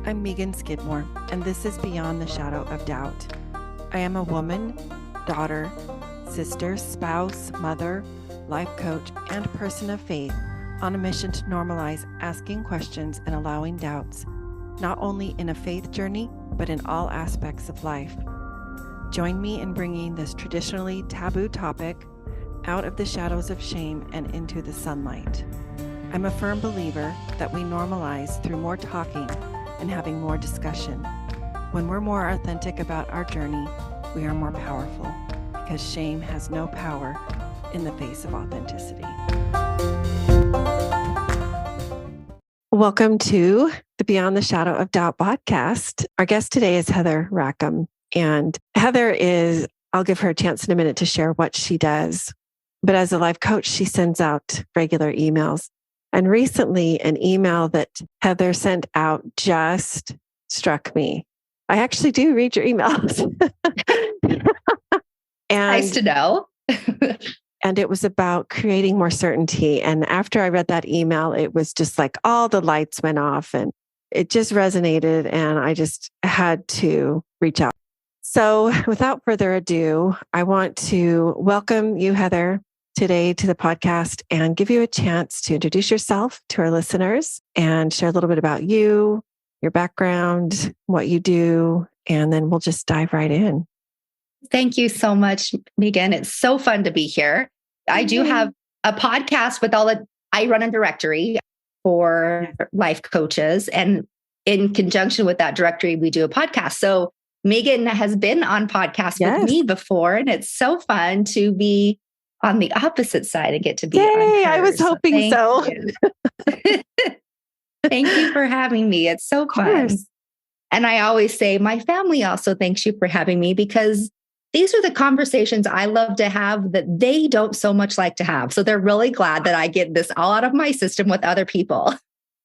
I'm Megan Skidmore, and this is Beyond the Shadow of Doubt. I am a woman, daughter, sister, spouse, mother, life coach, and person of faith on a mission to normalize asking questions and allowing doubts, not only in a faith journey, but in all aspects of life. Join me in bringing this traditionally taboo topic out of the shadows of shame and into the sunlight. I'm a firm believer that we normalize through more talking and having more discussion. When we're more authentic about our journey, we are more powerful because shame has no power in the face of authenticity. Welcome to the Beyond the Shadow of Doubt podcast. Our guest today is Heather Rackham. And Heather is, I'll give her a chance in a minute to share what she does. But as a life coach, she sends out regular emails. And recently, an email that Heather sent out just struck me. I actually do read your emails. Nice to know. And it was about creating more certainty. And after I read that email, it was just like all the lights went off and it just resonated. And I just had to reach out. So without further ado, I want to welcome you, Heather, today to the podcast and give you a chance to introduce yourself to our listeners and share a little bit about you, your background, what you do, and then we'll just dive right in. Thank you so much, Megan. It's so fun to be here. I do have a podcast with I run a directory for life coaches, and in conjunction with that directory, we do a podcast. So Megan has been on podcasts with me before, and it's so fun to be on the opposite side and get to be on hers. I was hoping so. Thank you for having me. It's so fun. And I always say my family also thanks you for having me because these are the conversations I love to have that they don't so much like to have. So they're really glad that I get this all out of my system with other people.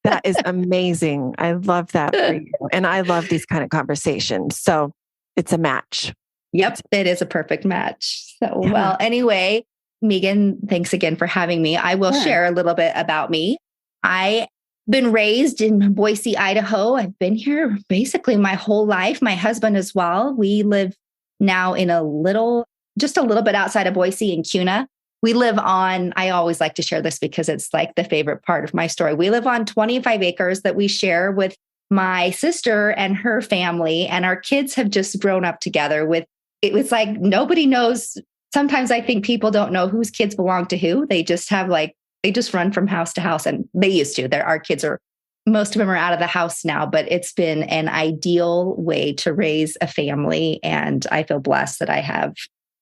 That is amazing. I love that for you. And I love these kind of conversations. So it's a match. Yep, it is a perfect match. So, well, anyway, Megan, thanks again for having me. I will share a little bit about me. I've been raised in Boise, Idaho. I've been here basically my whole life. My husband as well. We live now in just a little bit outside of Boise in Kuna. We live on, I always like to share this because it's like the favorite part of my story. We live on 25 acres that we share with my sister and her family, and our kids have just grown up together it was like nobody knows. Sometimes I think people don't know whose kids belong to who. They just they just run from house to house, and they used to. Most of them are out of the house now, but it's been an ideal way to raise a family. And I feel blessed that I have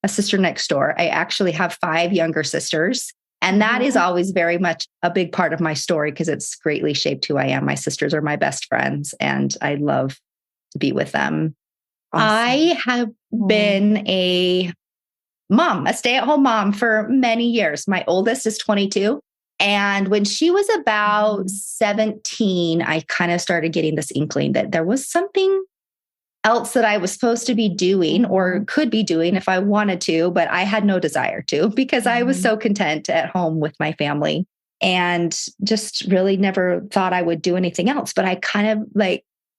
a sister next door. I actually have 5 younger sisters. And that is always very much a big part of my story because it's greatly shaped who I am. My sisters are my best friends, and I love to be with them. Awesome. I have been a stay-at-home mom for many years. My oldest is 22. And when she was about 17, I kind of started getting this inkling that there was something else that I was supposed to be doing or could be doing if I wanted to, but I had no desire to because I was so content at home with my family and just really never thought I would do anything else. But I kind of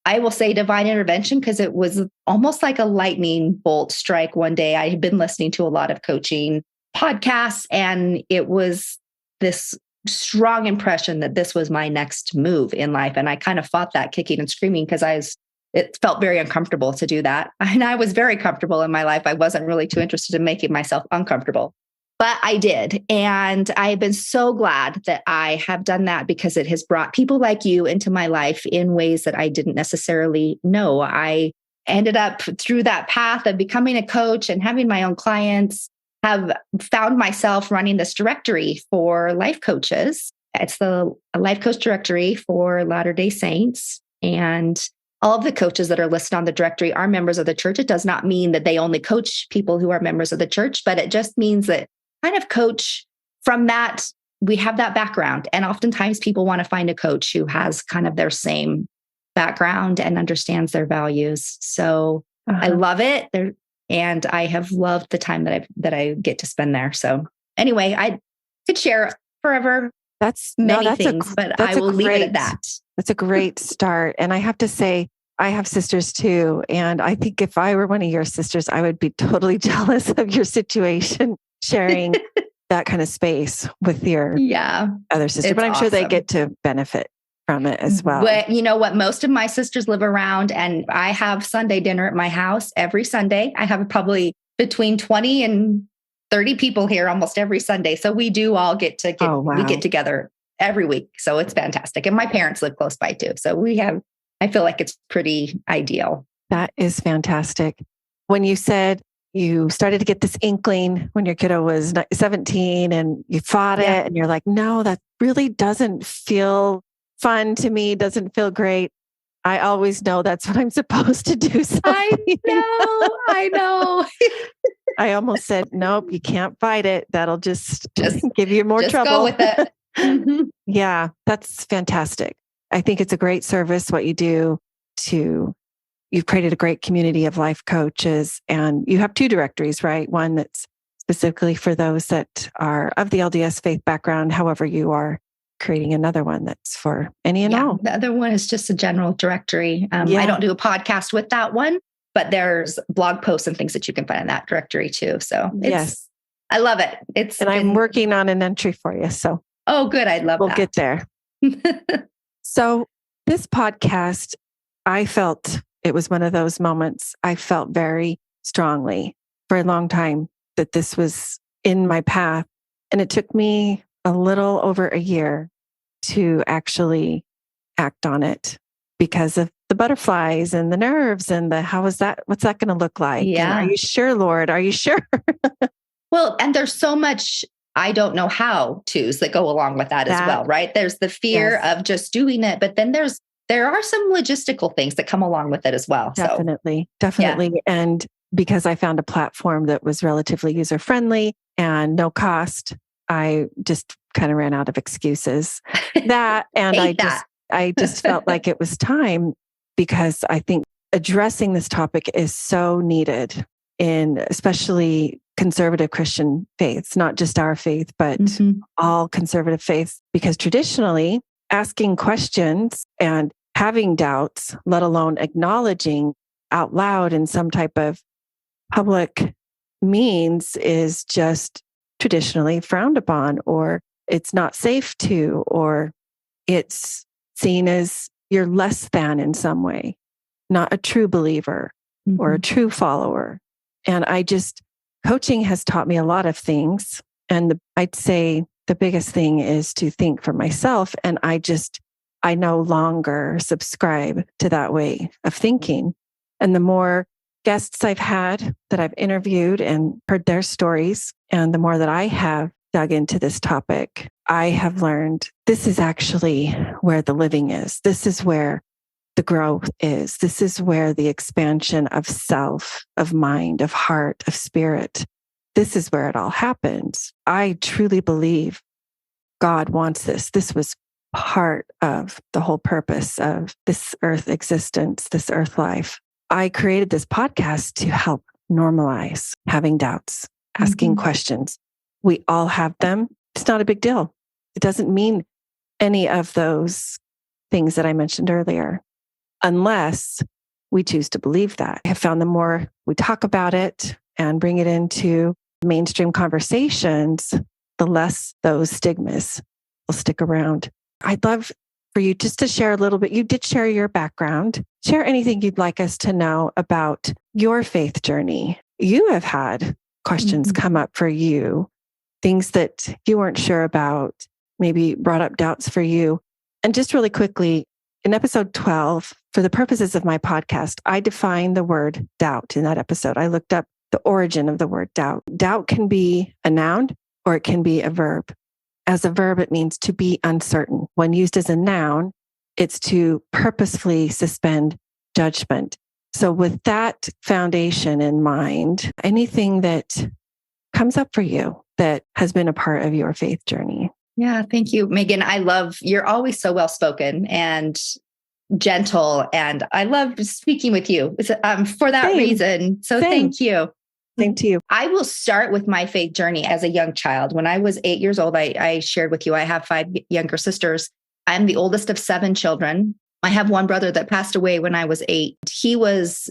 I will say divine intervention because it was almost like a lightning bolt strike one day. I had been listening to a lot of coaching podcasts, and it was this strong impression that this was my next move in life. And I kind of fought that kicking and screaming because it felt very uncomfortable to do that. And I was very comfortable in my life. I wasn't really too interested in making myself uncomfortable, but I did. And I've been so glad that I have done that because it has brought people like you into my life in ways that I didn't necessarily know. I ended up through that path of becoming a coach and having my own clients, have found myself running this directory for life coaches. It's the Life Coach Directory for Latter-day Saints. And all of the coaches that are listed on the directory are members of the church. It does not mean that they only coach people who are members of the church, but it just means that kind of coach from that. We have that background. And oftentimes people want to find a coach who has kind of their same background and understands their values. So I love it. And I have loved the time that I get to spend there. So anyway, I could share forever That's many things, but I will leave it at that. That's a great start. And I have to say, I have sisters too. And I think if I were one of your sisters, I would be totally jealous of your situation, sharing that kind of space with your other sister. But I'm sure they get to benefit from it as well. But you know what? Most of my sisters live around, and I have Sunday dinner at my house every Sunday. I have probably between 20 and 30 people here almost every Sunday. So we do all we get together every week. So it's fantastic. And my parents live close by too. So I feel like it's pretty ideal. That is fantastic. When you said you started to get this inkling when your kiddo was 17 and you fought it and you're like, no, that really doesn't feel fun to me, doesn't feel great. I always know that's what I'm supposed to do. I know. I almost said, nope, you can't fight it. That'll just give you more trouble. Go with it. Mm-hmm. Yeah, that's fantastic. I think it's a great service, what you do you've created a great community of life coaches, and you have 2 directories, right? One that's specifically for those that are of the LDS faith background. However, you are creating another one that's for any and all. The other one is just a general directory. I don't do a podcast with that one, but there's blog posts and things that you can find in that directory too. So I love it. I'm working on an entry for you. So good. I'd love we'll get there. So this podcast, I felt it was one of those moments I felt very strongly for a long time that this was in my path. And it took me a little over a year to actually act on it because of the butterflies and the nerves and what's that going to look like? Yeah. And are you sure, Lord? Are you sure? Well, and there's so much I don't know how to's that go along with that as well, right? There's the fear of just doing it, but then there are some logistical things that come along with it as well. Definitely. Yeah. And because I found a platform that was relatively user-friendly and no cost, I just kind of ran out of excuses. I just felt like it was time, because I think addressing this topic is so needed in especially conservative Christian faiths, not just our faith, but all conservative faiths, because traditionally asking questions and having doubts, let alone acknowledging out loud in some type of public means, is just traditionally frowned upon, or it's not safe to, or it's seen as you're less than in some way, not a true believer or a true follower. And coaching has taught me a lot of things. And I'd say the biggest thing is to think for myself. And I no longer subscribe to that way of thinking. And the more guests I've had that I've interviewed and heard their stories, and the more that I have dug into this topic, I have learned this is actually where the living is. This is where the growth is. This is where the expansion of self, of mind, of heart, of spirit, this is where it all happens. I truly believe God wants this. This was part of the whole purpose of this earth existence, this earth life. I created this podcast to help normalize having doubts, asking questions. We all have them. It's not a big deal. It doesn't mean any of those things that I mentioned earlier, unless we choose to believe that. I have found the more we talk about it and bring it into mainstream conversations, the less those stigmas will stick around. I'd love for you just to share a little bit. You did share your background. Share anything you'd like us to know about your faith journey. You have had questions come up for you, things that you weren't sure about, maybe brought up doubts for you. And just really quickly, in episode 12, for the purposes of my podcast, I defined the word doubt in that episode. I looked up the origin of the word doubt. Doubt can be a noun or it can be a verb. As a verb, it means to be uncertain. When used as a noun, it's to purposefully suspend judgment. So with that foundation in mind, anything that comes up for you that has been a part of your faith journey? Yeah, thank you, Megan. You're always so well-spoken and gentle, and I love speaking with you for that reason. So thank you. Same to you. I will start with my faith journey as a young child. When I was 8 years old, I shared with you, I have 5 younger sisters. I'm the oldest of 7 children. I have one brother that passed away when I was 8. He was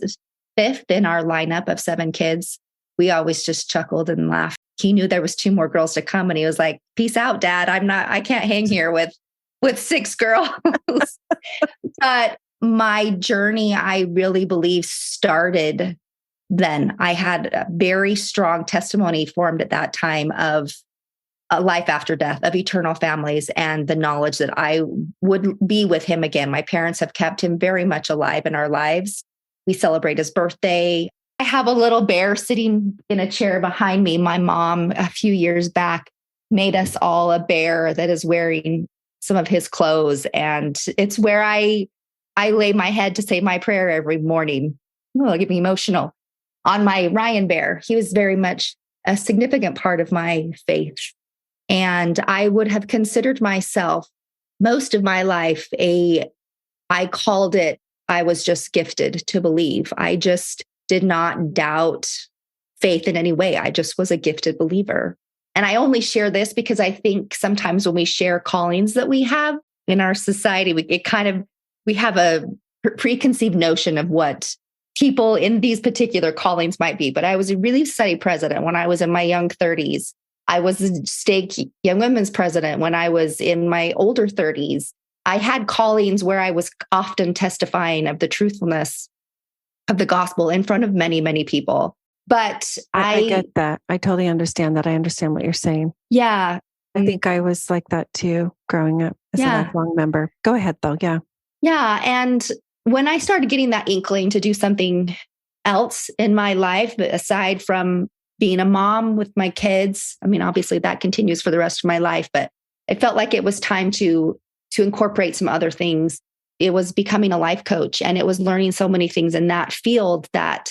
5th in our lineup of 7 kids. We always just chuckled and laughed. He knew there was 2 more girls to come, and he was like, "Peace out, Dad. I can't hang here with 6 girls." But my journey, I really believe, started then. I had a very strong testimony formed at that time of a life after death, of eternal families, and the knowledge that I would be with him again. My parents have kept him very much alive in our lives. We celebrate his birthday. I have a little bear sitting in a chair behind me. My mom, a few years back, made us all a bear that is wearing some of his clothes. And it's where I lay my head to say my prayer every morning. Oh, it'll get me emotional. On my Ryan bear, he was very much a significant part of my faith. And I would have considered myself most of my life I called it, I was just gifted to believe. I just did not doubt faith in any way. I just was a gifted believer. And I only share this because I think sometimes when we share callings that we have in our society, we have a preconceived notion of what people in these particular callings might be. But I was a Relief Society president when I was in my young 30s. I was the state Young Women's president when I was in my older 30s. I had callings where I was often testifying of the truthfulness of the gospel in front of many, many people. But I get that. I totally understand that. I understand what you're saying. Yeah. I think I was like that too, growing up as a lifelong member. Go ahead though. Yeah. Yeah. And when I started getting that inkling to do something else in my life, aside from being a mom with my kids, I mean, obviously that continues for the rest of my life, but it felt like it was time to incorporate some other things. It was becoming a life coach, and it was learning so many things in that field that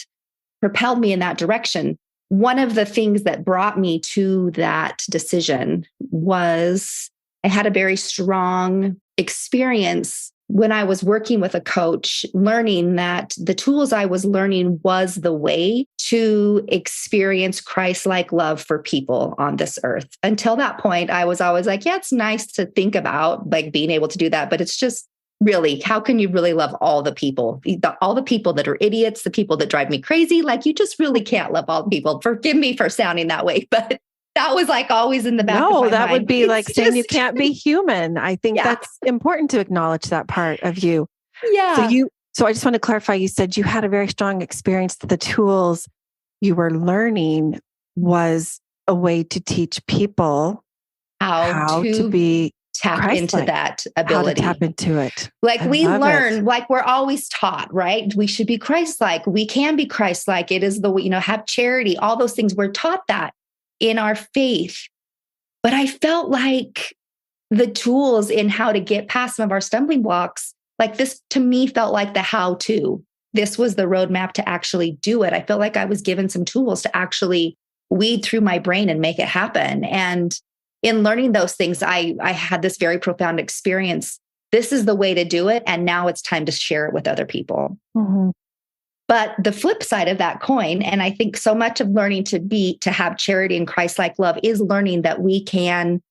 propelled me in that direction. One of the things that brought me to that decision was I had a very strong experience when I was working with a coach, learning that the tools I was learning was the way to experience Christ-like love for people on this earth. Until that point, I was always like, yeah, it's nice to think about like being able to do that, but it's just really, how can you really love all the people, all the people that are idiots, the people that drive me crazy? Like, you just really can't love all the people. Forgive me for sounding that way, but that was like always in the back of my mind. No, that would be like saying you can't be human. I think that's important to acknowledge that part of you. Yeah. So I just want to clarify, you said you had a very strong experience that the tools you were learning was a way to teach people how to be tap Christ-like, into that ability. How to tap into it. Like we learn, like we're always taught, right? We should be Christ-like. We can be Christ-like. It is have charity, all those things. We're taught that in our faith. But I felt like the tools in how to get past some of our stumbling blocks, like this to me felt like the how-to. This was the roadmap to actually do it. I felt like I was given some tools to actually weed through my brain and make it happen. And in learning those things, I had this very profound experience. This is the way to do it. And now it's time to share it with other people. Mm-hmm. But the flip side of that coin, and I think so much of learning to have charity and Christ-like love is learning that we can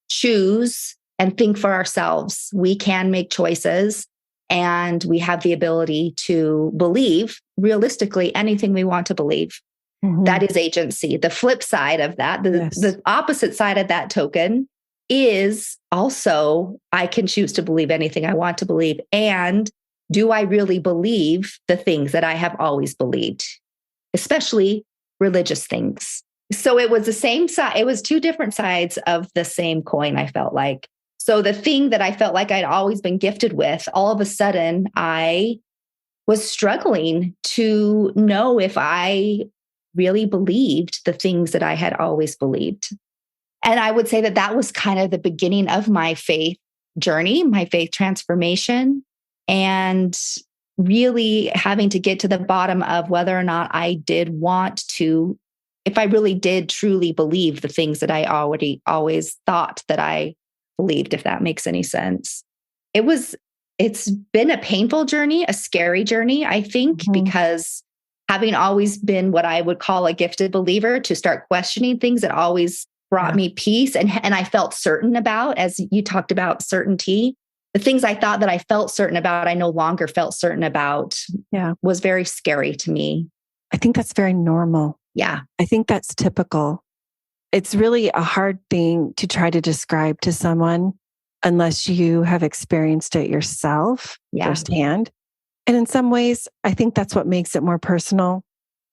choose and think for ourselves. We can make choices, and we have the ability to believe realistically anything we want to believe. Mm-hmm. That is agency. The flip side of that, the opposite side of that token is also I can choose to believe anything I want to believe. And do I really believe the things that I have always believed, especially religious things? So it was the same side. It was 2 different sides of the same coin, I felt like. So the thing that I felt like I'd always been gifted with, all of a sudden, I was struggling to know if I really believed the things that I had always believed. And I would say that that was kind of the beginning of my faith journey, my faith transformation, and really having to get to the bottom of whether or not I did want to, if I really did truly believe the things that I always thought that I believed, if that makes any sense. It's been a painful journey, a scary journey, I think, because having always been what I would call a gifted believer, to start questioning things, it always brought me peace. And I felt certain about, as you talked about certainty, the things I thought that I felt certain about, I no longer felt certain about, was very scary to me. I think that's very normal. Yeah. I think that's typical. It's really a hard thing to try to describe to someone unless you have experienced it yourself firsthand. And in some ways, I think that's what makes it more personal.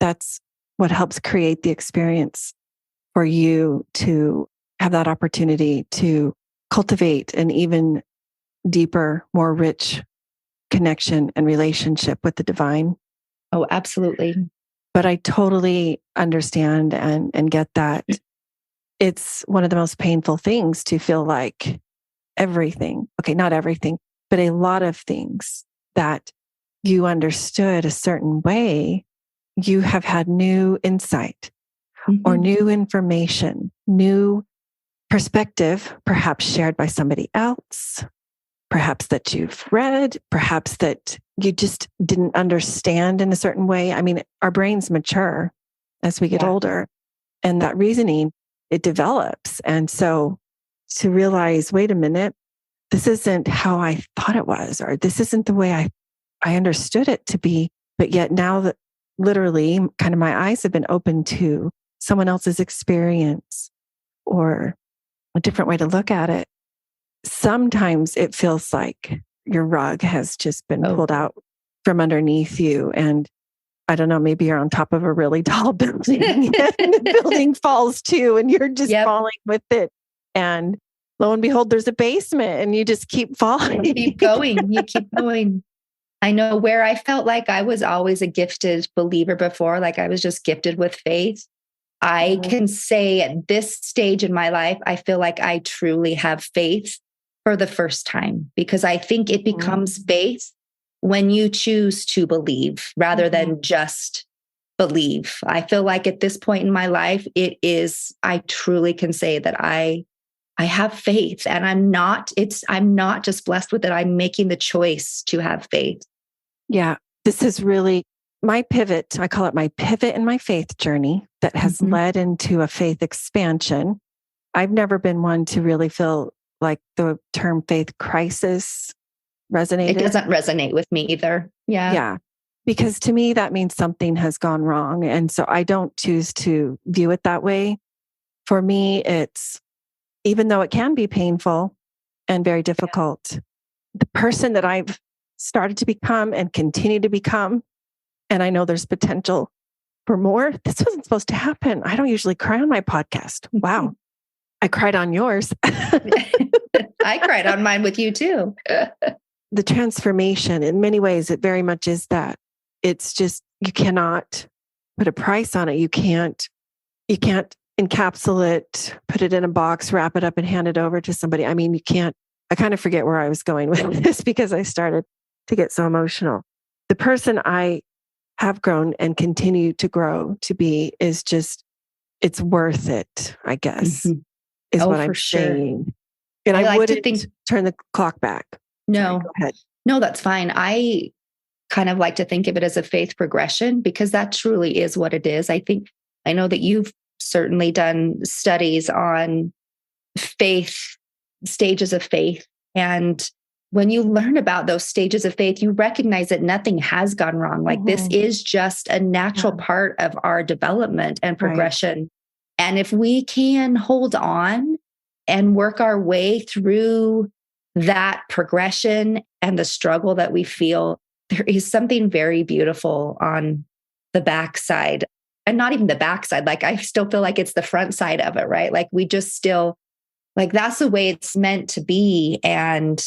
That's what helps create the experience for you to have that opportunity to cultivate an even deeper, more rich connection and relationship with the divine. Oh, absolutely. But I totally understand and get that. It's one of the most painful things to feel like everything, okay, not everything, but a lot of things that you understood a certain way, you have had new insight or new information, new perspective, perhaps shared by somebody else, perhaps that you've read, perhaps that you just didn't understand in a certain way. I mean, our brains mature as we get older, and that reasoning, it develops. And so to realize, wait a minute, this isn't how I thought it was, or this isn't the way I understood it to be. But yet now that literally kind of my eyes have been open to someone else's experience or a different way to look at it. Sometimes it feels like your rug has just been pulled out from underneath you. And I don't know, maybe you're on top of a really tall building and the building falls too, and you're just falling with it. And lo and behold, there's a basement and you just keep falling. You keep going. You keep going. I know where I felt like I was always a gifted believer before, like I was just gifted with faith. I can say at this stage in my life, I feel like I truly have faith for the first time, because I think it becomes faith when you choose to believe rather than just believe. I feel like at this point in my life, I truly can say that I have faith, and I'm not just blessed with it. I'm making the choice to have faith. Yeah. This is really my pivot. I call it my pivot in my faith journey that has led into a faith expansion. I've never been one to really feel like the term faith crisis resonated. It doesn't resonate with me either. Yeah. Yeah. Because to me, that means something has gone wrong. And so I don't choose to view it that way. For me, it's, even though it can be painful and very difficult, the person that I've started to become and continue to become, and I know there's potential for more. This wasn't supposed to happen. I don't usually cry on my podcast. Wow. I cried on yours. I cried on mine with you too. The transformation, in many ways, it very much is that. It's just, you cannot put a price on it. You can't encapsulate, put it in a box, wrap it up and hand it over to somebody. I mean, you can't. I kind of forget where I was going with this because I started to get so emotional. The person I have grown and continue to grow to be is just, it's worth it, I guess, is what I'm saying. And I wouldn't turn the clock back. No, go ahead. No, that's fine. I kind of like to think of it as a faith progression, because that truly is what it is. I know that you've certainly done studies on faith, stages of faith. And when you learn about those stages of faith, you recognize that nothing has gone wrong. Like this is just a natural part of our development and progression. Right. And if we can hold on and work our way through that progression and the struggle that we feel, there is something very beautiful on the backside. And not even the backside. Like I still feel like it's the front side of it, right? Like we just still, like that's the way it's meant to be. And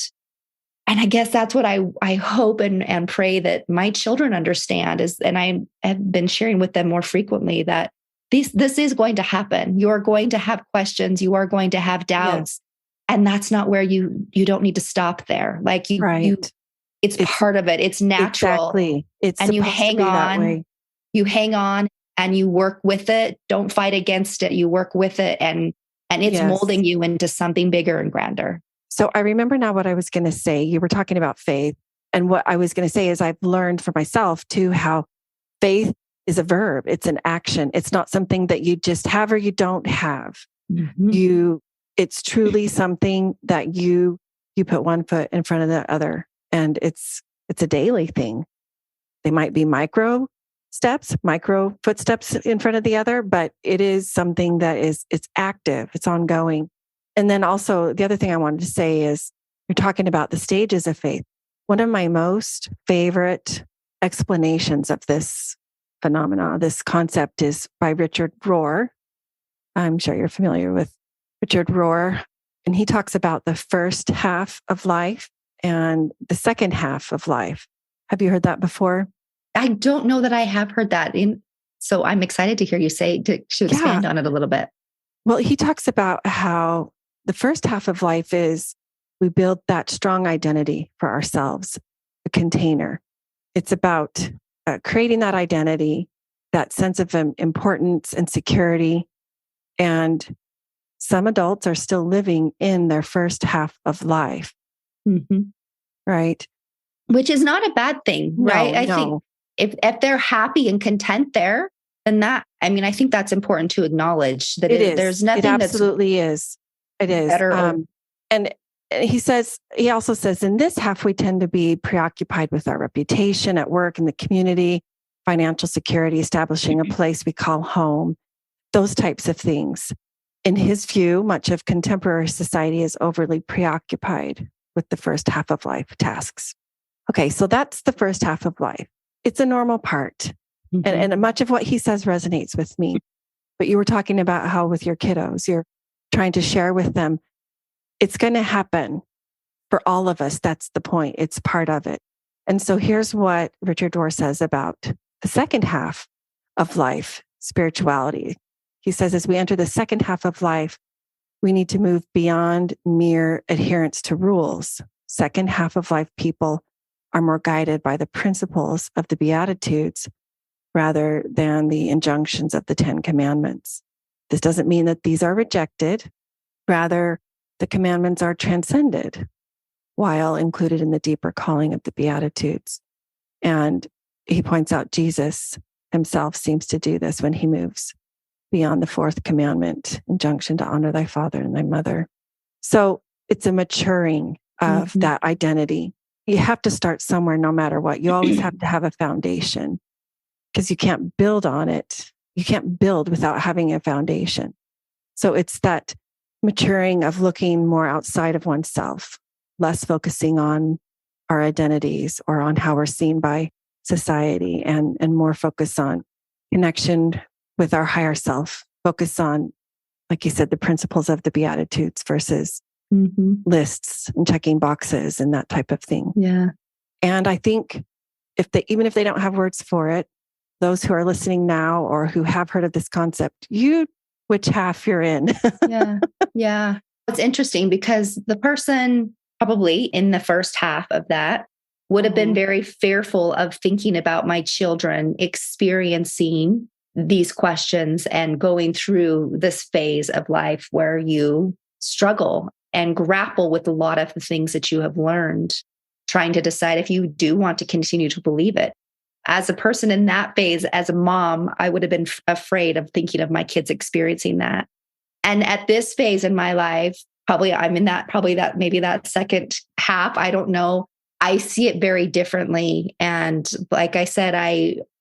I guess that's what I hope and pray that my children understand is, and I have been sharing with them more frequently, that this is going to happen. You are going to have questions. You are going to have doubts. Yes. And that's not where you don't need to stop there. Like it's part of it. It's natural. Exactly. And you hang on. You hang on and you work with it. Don't fight against it. You work with it, and it's molding you into something bigger and grander. So I remember now what I was going to say. You were talking about faith, and what I was going to say is I've learned for myself too how faith is a verb. It's an action. It's not something that you just have or you don't have. It's truly something that you put one foot in front of the other, and it's a daily thing. They might be micro footsteps in front of the other, but it is something that it's active, it's ongoing. And then also the other thing I wanted to say is you're talking about the stages of faith. One of my most favorite explanations of this phenomena, this concept, is by Richard Rohr. I'm sure you're familiar with Richard Rohr. And he talks about the first half of life and the second half of life. Have you heard that before? I don't know that I have heard that. So I'm excited to hear you say to expand on it a little bit. Well, he talks about how the first half of life is we build that strong identity for ourselves, a container. It's about creating that identity, that sense of importance and security. And some adults are still living in their first half of life. Right? Which is not a bad thing, right? I think if they're happy and content there, then I think that's important to acknowledge that there's nothing it absolutely is. It is. And he also says in this half, we tend to be preoccupied with our reputation at work, in the community, financial security, establishing a place we call home, those types of things. In his view, much of contemporary society is overly preoccupied with the first half of life tasks. Okay, so that's the first half of life. It's a normal part. And much of what he says resonates with me. But you were talking about how with your kiddos, you're trying to share with them, it's going to happen for all of us. That's the point. It's part of it. And so here's what Richard Rohr says about the second half of life, spirituality. He says, as we enter the second half of life, we need to move beyond mere adherence to rules. Second half of life people are more guided by the principles of the Beatitudes rather than the injunctions of the Ten Commandments. This doesn't mean that these are rejected. Rather, the commandments are transcended while included in the deeper calling of the Beatitudes. And he points out Jesus himself seems to do this when he moves beyond the fourth commandment, injunction to honor thy father and thy mother. So it's a maturing of that identity. You have to start somewhere no matter what. You always have to have a foundation because you can't build on it. You can't build without having a foundation. So it's that maturing of looking more outside of oneself, less focusing on our identities or on how we're seen by society, and more focus on connection with our higher self, focus on, like you said, the principles of the Beatitudes versus lists and checking boxes and that type of thing. Yeah. And I think even if they don't have words for it, those who are listening now or who have heard of this concept, which half you're in. Yeah. It's interesting because the person probably in the first half of that would have been very fearful of thinking about my children experiencing these questions and going through this phase of life where you struggle and grapple with a lot of the things that you have learned, trying to decide if you do want to continue to believe it. As a person in that phase, as a mom, I would have been afraid of thinking of my kids experiencing that. And at this phase in my life, I'm in that second half. I don't know. I see it very differently. And like I said,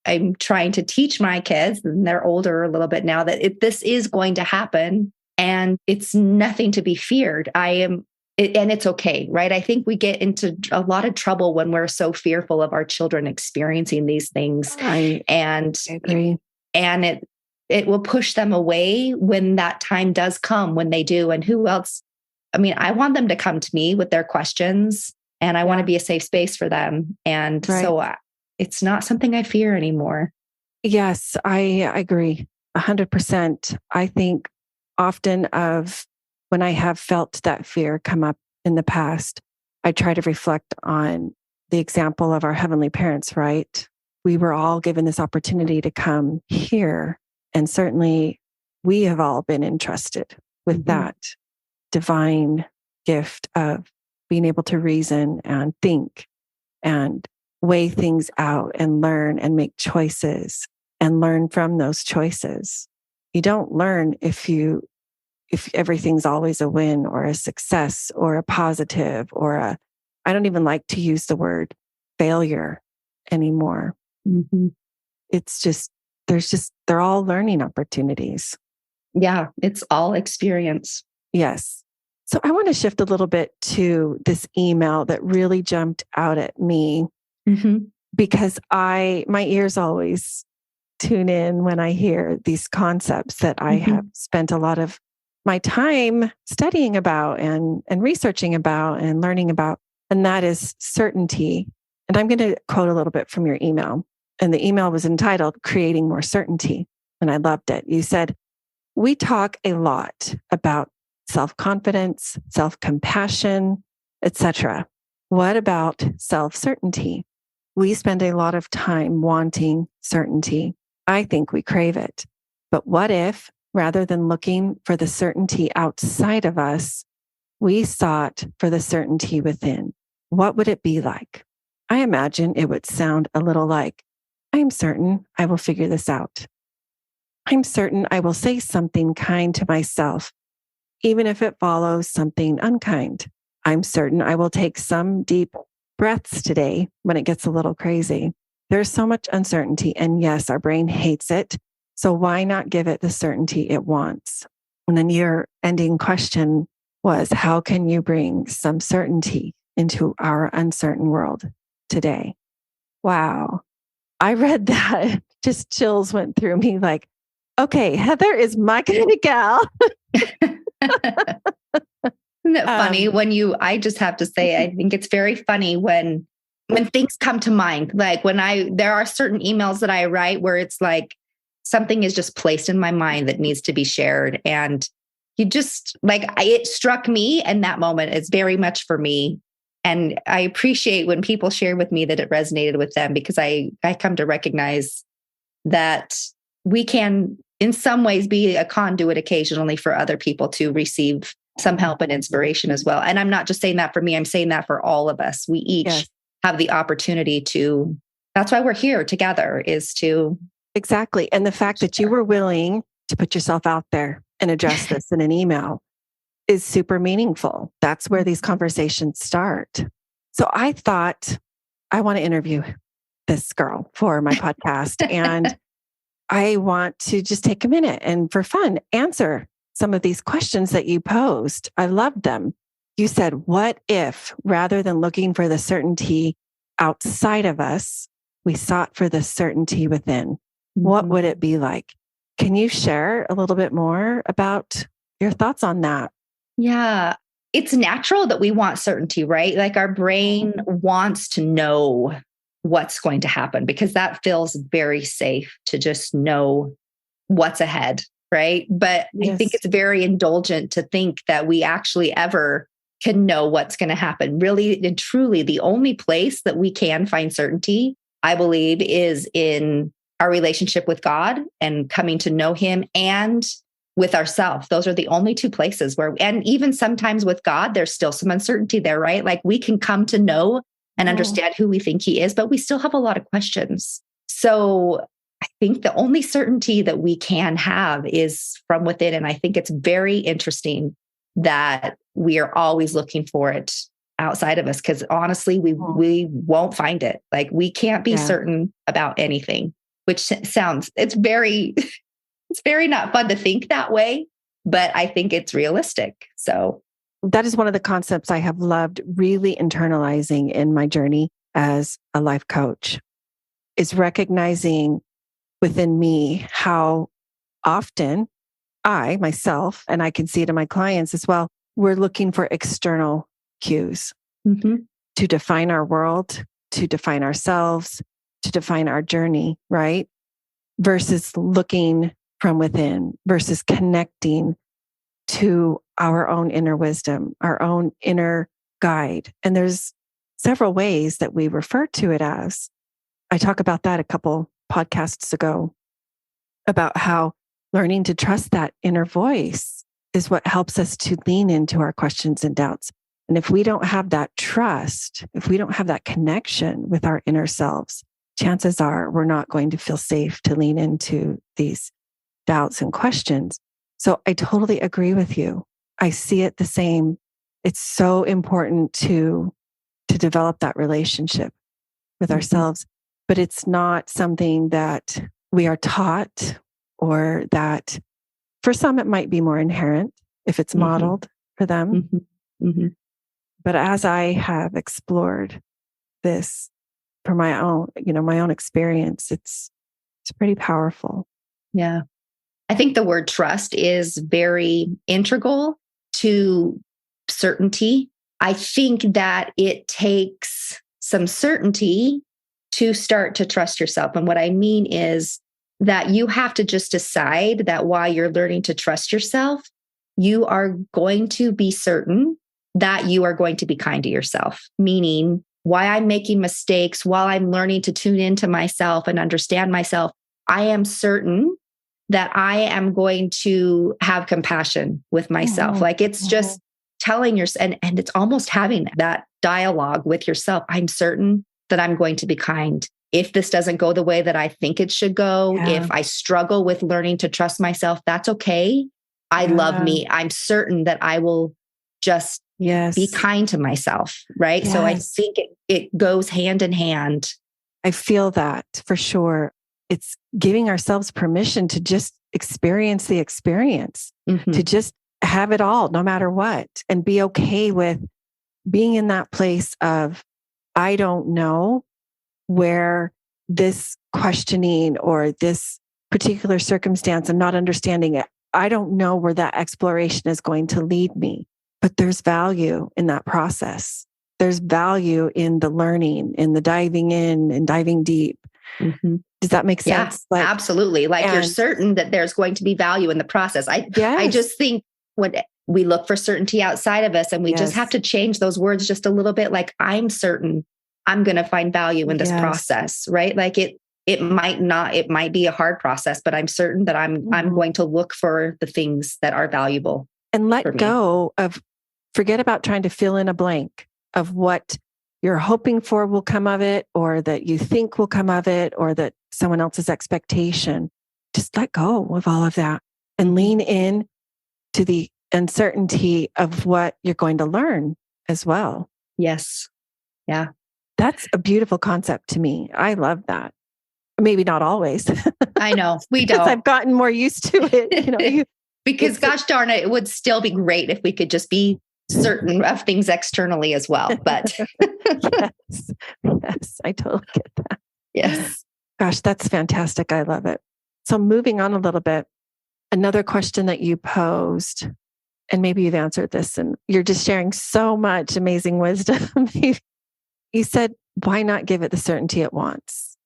I'm trying to teach my kids, and they're older a little bit now, that this is going to happen and it's nothing to be feared. And it's okay, right? I think we get into a lot of trouble when we're so fearful of our children experiencing these things. I agree. And it will push them away when that time does come, when they do. And who else? I mean, I want them to come to me with their questions, and I want to be a safe space for them. And so it's not something I fear anymore. Yes, I agree 100%. I think often of when I have felt that fear come up in the past, I try to reflect on the example of our heavenly parents, right? We were all given this opportunity to come here. And certainly we have all been entrusted with that divine gift of being able to reason and think and weigh things out and learn and make choices and learn from those choices. You don't learn if everything's always a win or a success or a positive I don't even like to use the word failure anymore. Mm-hmm. It's just, they're all learning opportunities. Yeah, it's all experience. Yes. So I want to shift a little bit to this email that really jumped out at me because my ears always tune in when I hear these concepts that I have spent a lot of my time studying about and researching about and learning about. And that is certainty. And I'm going to quote a little bit from your email. And the email was entitled Creating More Certainty. And I loved it. You said, we talk a lot about self-confidence, self-compassion, etc. What about self-certainty? We spend a lot of time wanting certainty. I think we crave it. But what if, rather than looking for the certainty outside of us, we sought for the certainty within? What would it be like? I imagine it would sound a little like, I'm certain I will figure this out. I'm certain I will say something kind to myself, even if it follows something unkind. I'm certain I will take some deep breaths today when it gets a little crazy. There's so much uncertainty, and yes, our brain hates it. So why not give it the certainty it wants? And then your ending question was, how can you bring some certainty into our uncertain world today? Wow. I read that, just chills went through me like, okay, Heather is my kind of gal. Isn't it funny I just have to say, I think it's very funny when things come to mind. Like there are certain emails that I write where it's like something is just placed in my mind that needs to be shared. And it struck me in that moment. It's very much for me. And I appreciate when people share with me that it resonated with them, because I come to recognize that we can, in some ways, be a conduit occasionally for other people to receive some help and inspiration as well. And I'm not just saying that for me, I'm saying that for all of us. We each have the opportunity to, that's why we're here together, is to. Exactly. And the fact that you were willing to put yourself out there and address this in an email is super meaningful. That's where these conversations start. So I thought, I want to interview this girl for my podcast. And I want to just take a minute and, for fun, answer some of these questions that you posed. I loved them. You said, what if, rather than looking for the certainty outside of us, we sought for the certainty within? What would it be like? Can you share a little bit more about your thoughts on that? Yeah, it's natural that we want certainty, right? Like our brain wants to know what's going to happen, because that feels very safe to just know what's ahead, right? But I think it's very indulgent to think that we actually ever can know what's going to happen. Really and truly, the only place that we can find certainty, I believe, is in our relationship with God and coming to know Him, and with ourselves. Those are the only two places where, and even sometimes with God, there's still some uncertainty there, right? Like we can come to know and understand who we think He is, but we still have a lot of questions. So I think the only certainty that we can have is from within. And I think it's very interesting that we are always looking for it outside of us, because honestly, we won't find it. Like we can't be certain about anything, which sounds, it's very not fun to think that way, but I think it's realistic. So that is one of the concepts I have loved really internalizing in my journey as a life coach, is recognizing within me how often I myself, and I can see it in my clients as well, we're looking for external cues to define our world, to define ourselves, to define our journey, right? Versus looking from within, versus connecting to our own inner wisdom, our own inner guide. And there's several ways that we refer to it as. I talk about that a couple podcasts ago, about how learning to trust that inner voice is what helps us to lean into our questions and doubts. And if we don't have that trust, if we don't have that connection with our inner selves, chances are we're not going to feel safe to lean into these doubts and questions. So I totally agree with you. I see it the same. It's so important to develop that relationship with ourselves, but it's not something that we are taught, or that for some it might be more inherent if it's modeled for them. But as I have explored this for my own, my own experience, it's pretty powerful. Yeah. I think the word trust is very integral to certainty. I think that it takes some certainty to start to trust yourself. And what I mean is that you have to just decide that while you're learning to trust yourself, you are going to be certain that you are going to be kind to yourself. Meaning, while I'm making mistakes, while I'm learning to tune into myself and understand myself, I am certain that I am going to have compassion with myself. Like it's just telling yourself, and it's almost having that dialogue with yourself. I'm certain that I'm going to be kind. If this doesn't go the way that I think it should go, if I struggle with learning to trust myself, that's okay. I love me. I'm certain that I will just be kind to myself. Right. So I think it goes hand in hand. I feel that for sure. It's giving ourselves permission to just experience the experience, to just have it all, no matter what, and be okay with being in that place of, I don't know where this questioning or this particular circumstance, I'm not understanding it. I don't know where that exploration is going to lead me, but there's value in that process. There's value in the learning, in the diving in and diving deep. Does that make sense? Yeah, absolutely. Like you're certain that there's going to be value in the process. I just think when we look for certainty outside of us, and we just have to change those words just a little bit. Like, I'm certain I'm going to find value in this process, right? Like it might be a hard process, but I'm certain that I'm going to look for the things that are valuable. And let go of, forget about trying to fill in a blank of what you're hoping for will come of it, or that you think will come of it, or that someone else's expectation. Just let go of all of that and lean in to the uncertainty of what you're going to learn as well. Yes. Yeah. That's a beautiful concept to me. I love that. Maybe not always. I know. We don't. I've gotten more used to it. Because gosh darn it would still be great if we could just be certain of things externally as well. But yes, I totally get that. Yes. Gosh, that's fantastic. I love it. So moving on a little bit, another question that you posed, and maybe you've answered this, and you're just sharing so much amazing wisdom. You said, why not give it the certainty it wants?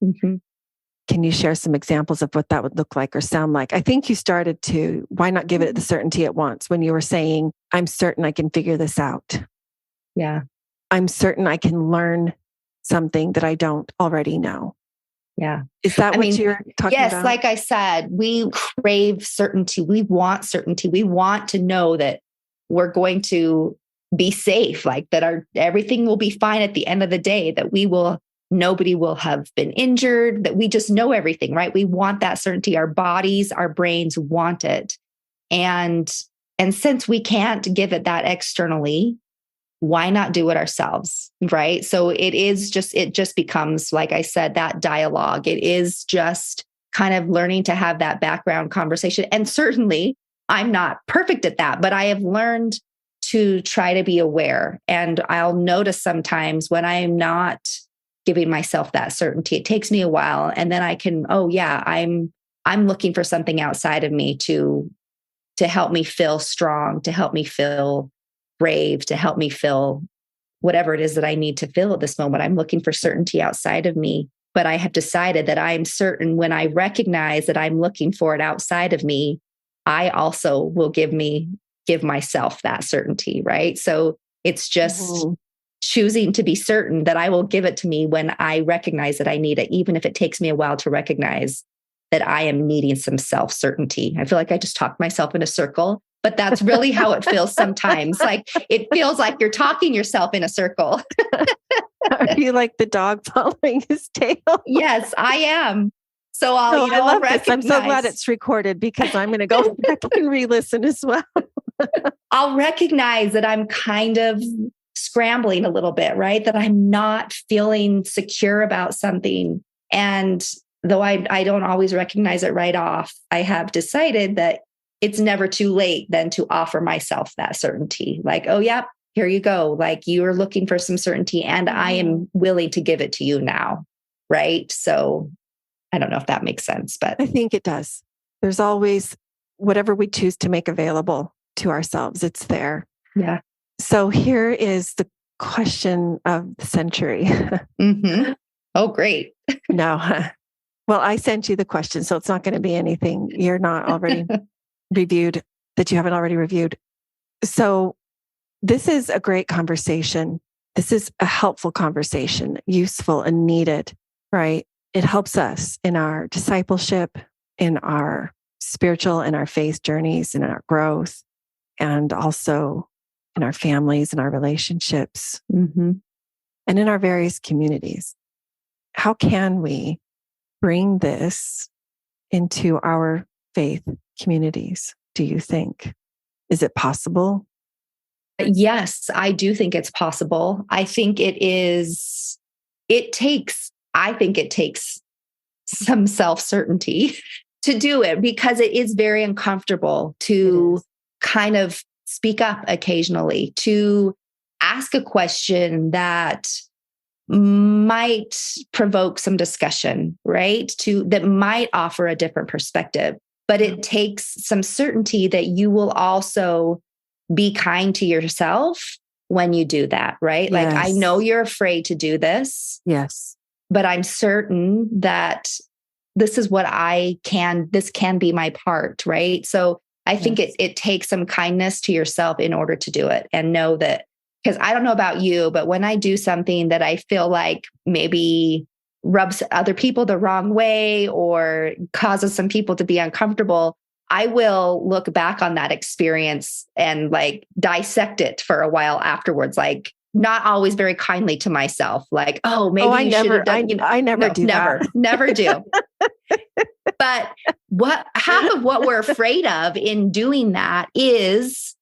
Can you share some examples of what that would look like or sound like? I think you started to, why not give it the certainty it wants, when you were saying, I'm certain I can figure this out. Yeah. I'm certain I can learn something that I don't already know. Yeah. Is that what you're talking about? Yes. Like I said, we crave certainty. We want certainty. We want to know that we're going to be safe, like that everything will be fine at the end of the day, that nobody will have been injured, that we just know everything, right? We want that certainty. Our bodies, our brains want it. And since we can't give it that externally, why not do it ourselves, right? So it just becomes, like I said, that dialogue. It is just kind of learning to have that background conversation. And certainly I'm not perfect at that, but I have learned to try to be aware. And I'll notice sometimes when I'm not giving myself that certainty, it takes me a while. And then I can, I'm looking for something outside of me to help me feel strong, to help me feel brave, to help me feel whatever it is that I need to feel at this moment. I'm looking for certainty outside of me, but I have decided that I'm certain when I recognize that I'm looking for it outside of me, I also will give myself that certainty, right? So it's just choosing to be certain that I will give it to me when I recognize that I need it, even if it takes me a while to recognize that I am needing some self-certainty. I feel like I just talked myself in a circle, but that's really how it feels sometimes. Like it feels like you're talking yourself in a circle. Are you like the dog following his tail? Yes, I am. So I'll, I love this. I'm so glad it's recorded because I'm going to go back and re-listen as well. I'll recognize that I'm kind of scrambling a little bit, right? That I'm not feeling secure about something. And though I don't always recognize it right off, I have decided that it's never too late then to offer myself that certainty. Like, oh, yeah, here you go. Like you're looking for some certainty and I am willing to give it to you now. Right. So I don't know if that makes sense, but I think it does. There's always whatever we choose to make available to ourselves, it's there. Yeah. So here is the question of the century. Mm-hmm. Oh, great. No. Well, I sent you the question, so it's not going to be anything you're not already reviewed, that you haven't already reviewed. So this is a great conversation. This is a helpful conversation, useful and needed, right? It helps us in our discipleship, in our spiritual and our faith journeys, in our growth, and also in our families and our relationships, and in our various communities. How can we bring this into our faith communities, do you think? Is it possible? Yes, I do think it's possible. I think I think it takes some self-certainty to do it because it is very uncomfortable to kind of speak up occasionally, to ask a question that might provoke some discussion, right? That might offer a different perspective, but it takes some certainty that you will also be kind to yourself when you do that, right? Yes. Like, I know you're afraid to do this. Yes. But I'm certain that this can be my part, right? So I think it takes some kindness to yourself in order to do it and know that, because I don't know about you, but when I do something that I feel like maybe rubs other people the wrong way or causes some people to be uncomfortable, I will look back on that experience and like dissect it for a while afterwards, like not always very kindly to myself. Like, oh, maybe you should have done. I never do that. Never do. But half of what we're afraid of in doing that is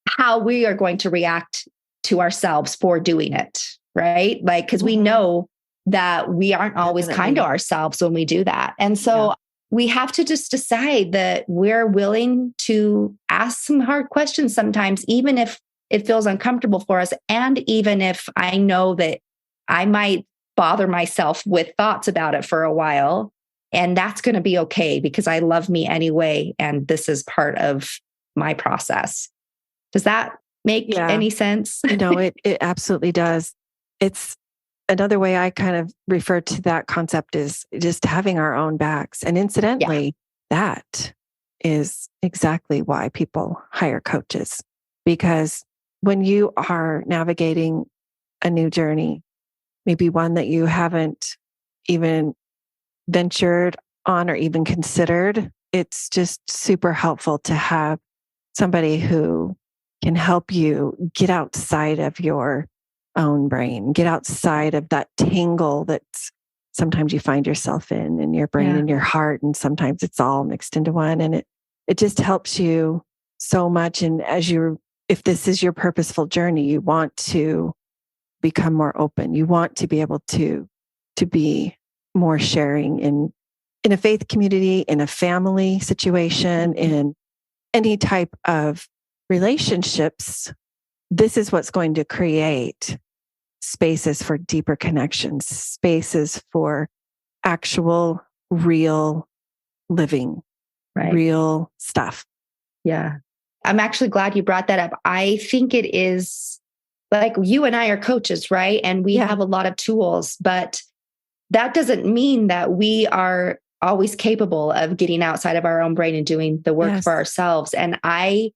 how we are going to react to ourselves for doing it, right? Like, because we know that we aren't always kind to ourselves when we do that. And so we have to just decide that we're willing to ask some hard questions sometimes, even if it feels uncomfortable for us. And even if I know that I might bother myself with thoughts about it for a while, and that's going to be okay because I love me anyway. And this is part of my process. Does that make any sense? No, it absolutely does. It's another way I kind of refer to that concept is just having our own backs. And incidentally, that is exactly why people hire coaches, because when you are navigating a new journey, maybe one that you haven't even ventured on or even considered, it's just super helpful to have somebody who can help you get outside of your own brain, get outside of that tangle that sometimes you find yourself in your brain and your heart. And sometimes it's all mixed into one. And it just helps you so much. And if this is your purposeful journey, you want to become more open. You want to be able to be more sharing in a faith community, in a family situation, in any type of relationships. This is what's going to create spaces for deeper connections, spaces for actual, real living, real stuff. Yeah. I'm actually glad you brought that up. I think it is like you and I are coaches, right? And we have a lot of tools, but that doesn't mean that we are always capable of getting outside of our own brain and doing the work for ourselves. And I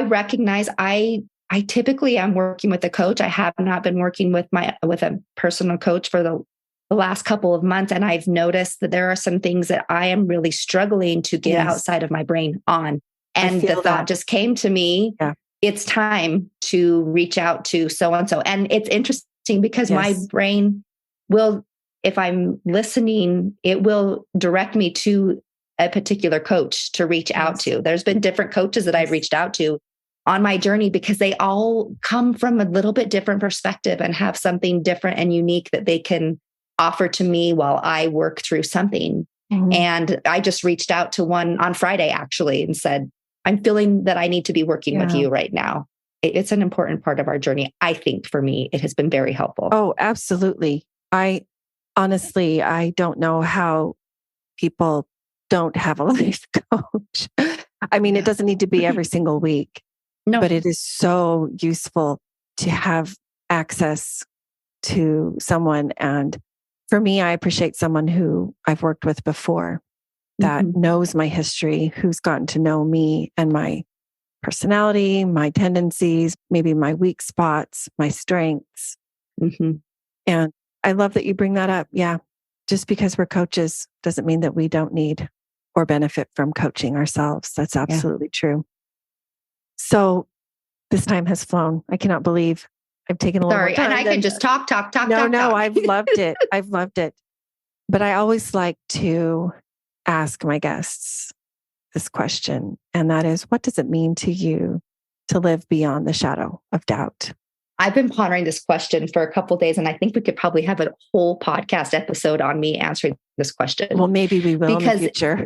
recognize I typically am working with a coach. I have not been working with a personal coach for the last couple of months. And I've noticed that there are some things that I am really struggling to get outside of my brain on. And the thought just came to me, it's time to reach out to so-and-so. And it's interesting because my brain will, if I'm listening, it will direct me to a particular coach to reach out to. There's been different coaches that I've reached out to on my journey because they all come from a little bit different perspective and have something different and unique that they can offer to me while I work through something. And I just reached out to one on Friday, actually, and said, I'm feeling that I need to be working with you right now. It's an important part of our journey. I think for me, it has been very helpful. Oh, absolutely. I honestly don't know how people don't have a life coach. I mean, it doesn't need to be every single week, but it is so useful to have access to someone. And for me, I appreciate someone who I've worked with before that knows my history, who's gotten to know me and my personality, my tendencies, maybe my weak spots, my strengths. And I love that you bring that up. Yeah. Just because we're coaches doesn't mean that we don't need or benefit from coaching ourselves. That's absolutely true. So this time has flown. I cannot believe I've taken a little more time. And I can just talk. No, I've loved it. I've loved it. But I always like to ask my guests this question, and that is, what does it mean to you to live beyond the shadow of doubt? I've been pondering this question for a couple of days, and I think we could probably have a whole podcast episode on me answering this question. Well, maybe we will in the future.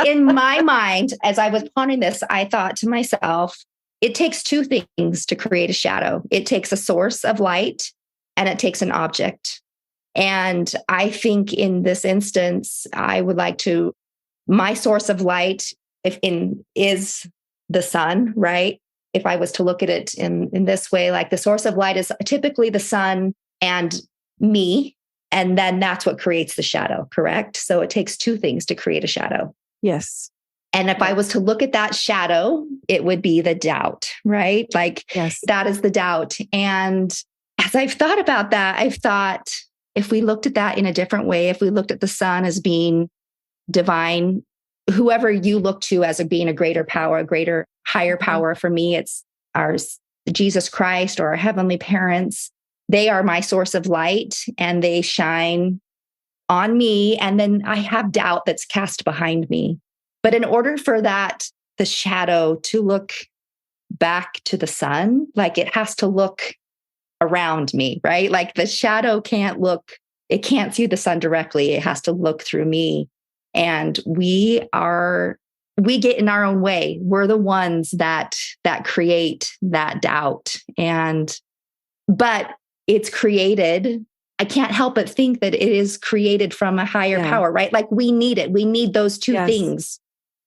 In my mind, as I was pondering this, I thought to myself, it takes two things to create a shadow. It takes a source of light and it takes an object. And I think in this instance, I would like to, my source of light is the sun, right? If I was to look at it in this way, like the source of light is typically the sun and me. And then that's what creates the shadow, correct? So it takes two things to create a shadow. Yes. And if I was to look at that shadow, it would be the doubt, right? Like that is the doubt. And as I've thought about that, I've thought if we looked at that in a different way, if we looked at the sun as being divine, whoever you look to as being a greater power, a greater, higher power, for me, it's ours, Jesus Christ or our heavenly parents. They are my source of light and they shine on me. And then I have doubt that's cast behind me. But in order for that, the shadow to look back to the sun, like it has to look around me, right? Like the shadow it can't see the sun directly. It has to look through me. And we get in our own way. We're the ones that create that doubt. But it's created. I can't help but think that it is created from a higher power, right? Like we need it. We need those two things.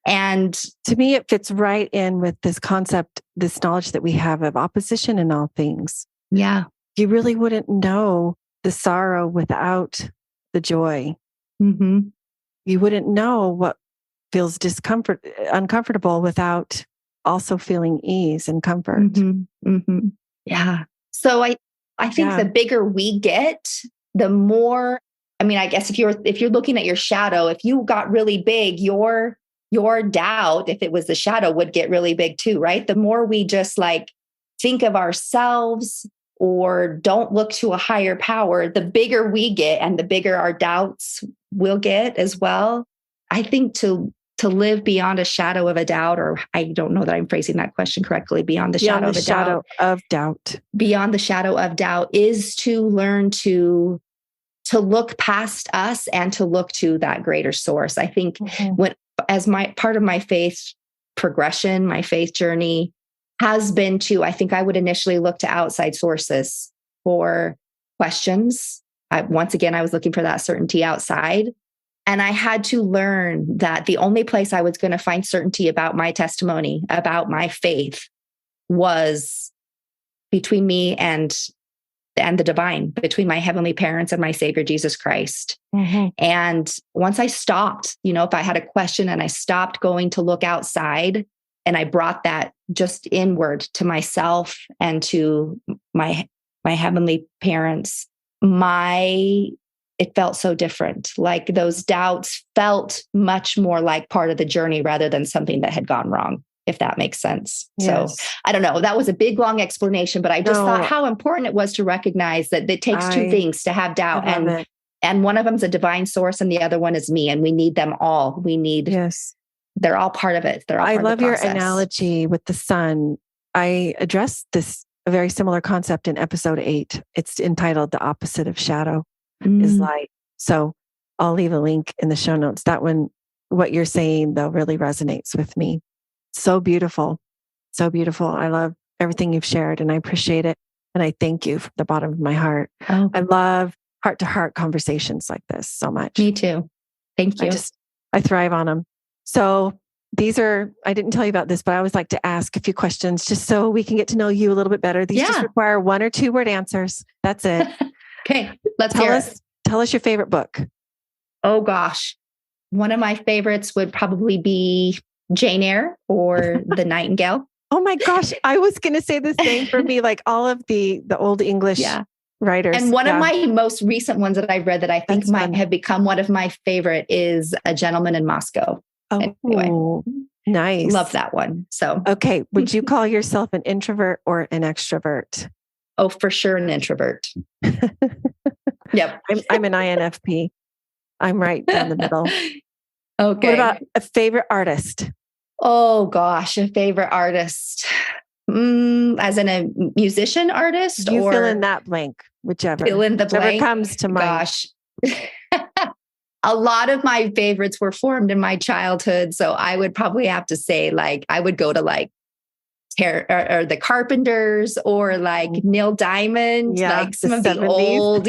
And to me, it fits right in with this concept, this knowledge that we have of opposition in all things. Yeah. You really wouldn't know the sorrow without the joy. You wouldn't know what feels uncomfortable without also feeling ease and comfort. Yeah. So I think the bigger we get, the more, I mean, I guess if you're looking at your shadow, if you got really big, your doubt, if it was the shadow, would get really big too, right? The more we just like think of ourselves or don't look to a higher power, the bigger we get and the bigger our doubts will get as well. I think to live beyond a shadow of a doubt, or I don't know that I'm phrasing that question correctly, beyond the shadow of doubt. Beyond the shadow of doubt is to learn to look past us and to look to that greater source. I think as my part of my faith progression, my faith journey has been I think I would initially look to outside sources for questions. Once again, I was looking for that certainty outside. And I had to learn that the only place I was going to find certainty about my testimony, about my faith, was between me and the divine, between my heavenly parents and my Savior, Jesus Christ. And once I stopped, if I had a question and I stopped going to look outside and I brought that just inward to myself and to my heavenly parents, it felt so different. Like those doubts felt much more like part of the journey rather than something that had gone wrong. if that makes sense. Yes. So I don't know. That was a big, long explanation, but I just thought how important it was to recognize that it takes two things to have doubt. And one of them is a divine source and the other one is me. And we need them all. We need, they're all part of it. They're all part of the process. I love your analogy with the sun. I addressed a very similar concept in episode 8. It's entitled The Opposite of Shadow is Light. So I'll leave a link in the show notes. That one, what you're saying though, really resonates with me. So beautiful. So beautiful. I love everything you've shared and I appreciate it. And I thank you from the bottom of my heart. I love heart-to-heart conversations like this so much. Me too. Thank you. I thrive on them. So I didn't tell you about this, but I always like to ask a few questions just so we can get to know you a little bit better. These just require 1 or 2 word answers. That's it. Okay. Tell us your favorite book. Oh gosh. One of my favorites would probably be Jane Eyre or The Nightingale. Oh my gosh. I was going to say the same for me, like all of the old English writers. And one of my most recent ones that I've read that I think might have become one of my favorite is A Gentleman in Moscow. Oh, anyway, nice. Love that one. So, okay. Would you call yourself an introvert or an extrovert? Oh, for sure. An introvert. Yep. I'm an INFP. I'm right down the middle. Okay. What about a favorite artist? Oh gosh, a favorite artist. As in a musician artist or fill in that blank, whichever. Fill in the blank. Comes to mind. Gosh. A lot of my favorites were formed in my childhood. So I would probably have to say I would go to or the Carpenters or Neil Diamond, some of 70s. The old,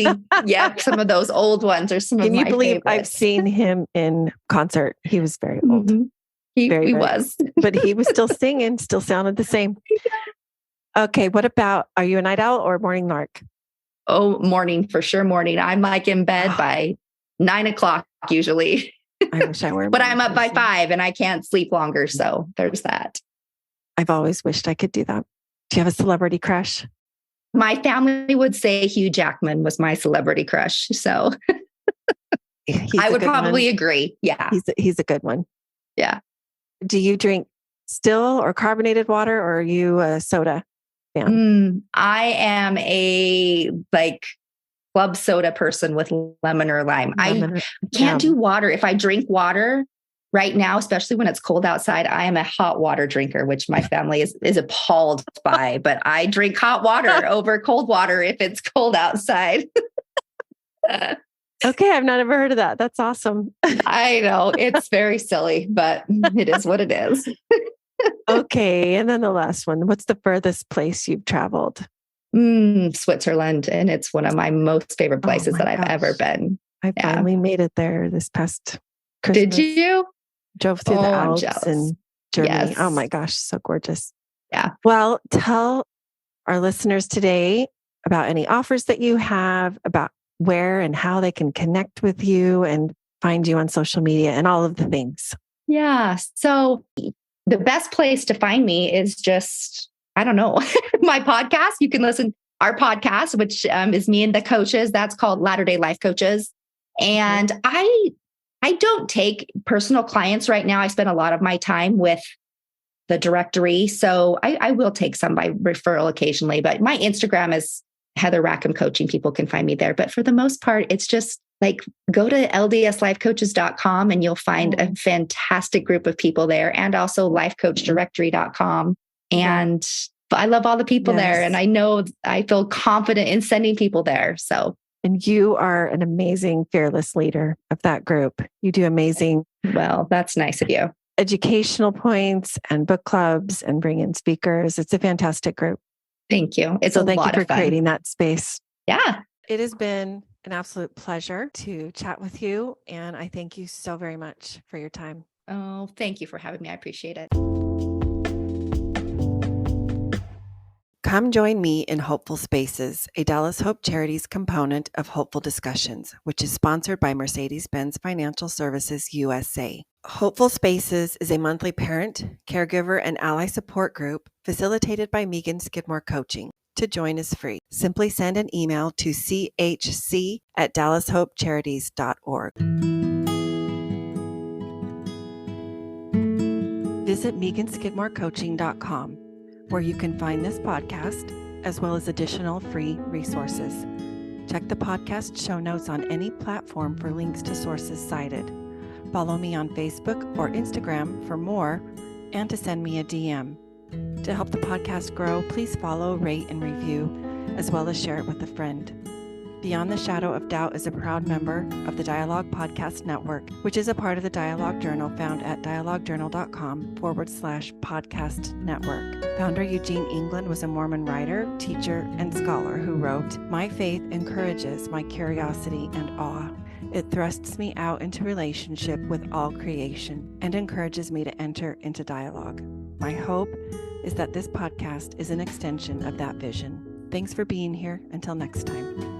some of those old ones are some of my favorites. Can you believe I've seen him in concert? He was very old. Mm-hmm. He was, but he was still singing, still sounded the same. Okay. What about, are you a night owl or morning lark? Oh, morning, for sure. Morning. I'm in bed by 9 o'clock usually. I wish I were. But I'm up by 5 and I can't sleep longer. So there's that. I've always wished I could do that. Do you have a celebrity crush? My family would say Hugh Jackman was my celebrity crush. So I would probably agree. Yeah. He's a good one. Yeah. Do you drink still or carbonated water or are you a soda fan? I am a club soda person with lemon or lime. I can't do water. If I drink water right now, especially when it's cold outside, I am a hot water drinker, which my family is appalled by, but I drink hot water over cold water if it's cold outside. Okay. I've not ever heard of that. That's awesome. I know it's very silly, but it is what it is. Okay. And then the last one, what's the furthest place you've traveled? Switzerland. And it's one of my most favorite places that I've ever been. I finally made it there this past Christmas. Did you? Drove through the Alps in Germany. Yes. Oh my gosh. So gorgeous. Yeah. Well, tell our listeners today about any offers that you have, about where and how they can connect with you and find you on social media and all of the things. Yeah. So the best place to find me is just, I don't know, my podcast. You can listen our podcast, which is me and the coaches. That's called Latter-day Life Coaches. And I don't take personal clients right now. I spend a lot of my time with the directory. So I will take some by referral occasionally, but my Instagram is Heather Rackham Coaching. People can find me there. But for the most part, it's just go to ldslifecoaches.com and you'll find a fantastic group of people there, and also lifecoachdirectory.com. And I love all the people there. And I feel confident in sending people there. So. And you are an amazing, fearless leader of that group. You do amazing. Well, that's nice of you. Educational points and book clubs and bring in speakers. It's a fantastic group. Thank you. It's a lot of fun. Thank you for creating that space. Yeah. It has been an absolute pleasure to chat with you. And I thank you so very much for your time. Oh, thank you for having me. I appreciate it. Come join me in Hopeful Spaces, a Dallas Hope Charities component of Hopeful Discussions, which is sponsored by Mercedes-Benz Financial Services USA. Hopeful Spaces is a monthly parent, caregiver, and ally support group facilitated by Megan Skidmore Coaching. To join is free. Simply send an email to chc@dallashopecharities.org. visit meganskidmorecoaching.com, where you can find this podcast as well as additional free resources. Check the podcast show notes on any platform for links to sources cited. Follow me on Facebook or Instagram for more and to send me a DM. To help the podcast grow, please follow, rate, and review, as well as share it with a friend. Beyond the Shadow of Doubt is a proud member of the Dialogue Podcast Network, which is a part of the Dialogue Journal found at dialoguejournal.com/podcast network. Founder Eugene England was a Mormon writer, teacher, and scholar who wrote, "My faith encourages my curiosity and awe. It thrusts me out into relationship with all creation and encourages me to enter into dialogue. My hope is that this podcast is an extension of that vision." Thanks for being here. Until next time.